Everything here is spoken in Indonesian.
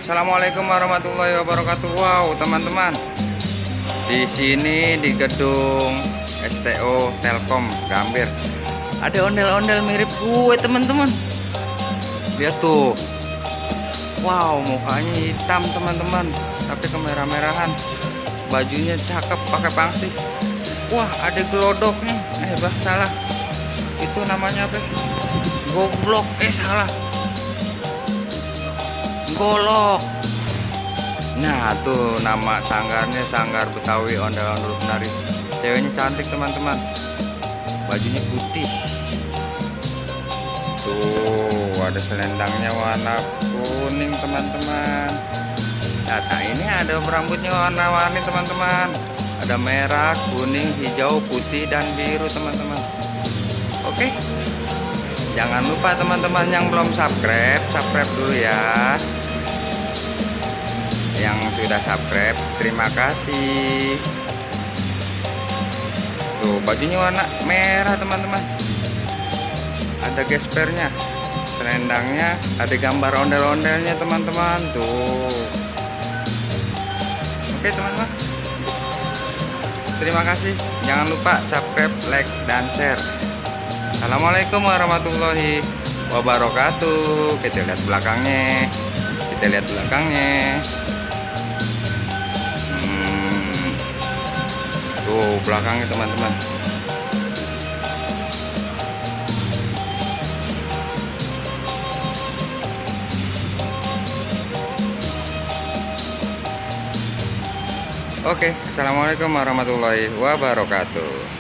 Assalamualaikum warahmatullahi wabarakatuh. Wow, teman-teman. Di sini di gedung STO Telkom Gambir. Ada ondel-ondel mirip gue, teman-teman. Lihat tuh. Wow, mukanya hitam, teman-teman. Tapi kemerah-merahan. Bajunya cakep pakai pangsi. Wah, ada gelodoknya. Salah. Itu namanya apa? Goblok. Salah. Golok. Nah, tuh nama sanggarnya Sanggar Betawi Ondel-ondel Penari. Ceweknya cantik, teman-teman. Bajunya putih. Tuh, ada selendangnya warna kuning, teman-teman. Nah, ini ada rambutnya warna-warni, teman-teman. Ada merah, kuning, hijau, putih, dan biru, teman-teman. Oke. Jangan lupa teman-teman yang belum subscribe dulu ya. Yang sudah subscribe, terima kasih. Tuh, bajunya warna merah, teman-teman. Ada gespernya. Selendangnya ada gambar ondel-ondelnya, teman-teman. Tuh. Oke, teman-teman. Terima kasih. Jangan lupa subscribe, like, dan share. Assalamualaikum warahmatullahi wabarakatuh. Kita lihat belakangnya. Tuh belakangnya, teman-teman. Oke, assalamualaikum warahmatullahi wabarakatuh.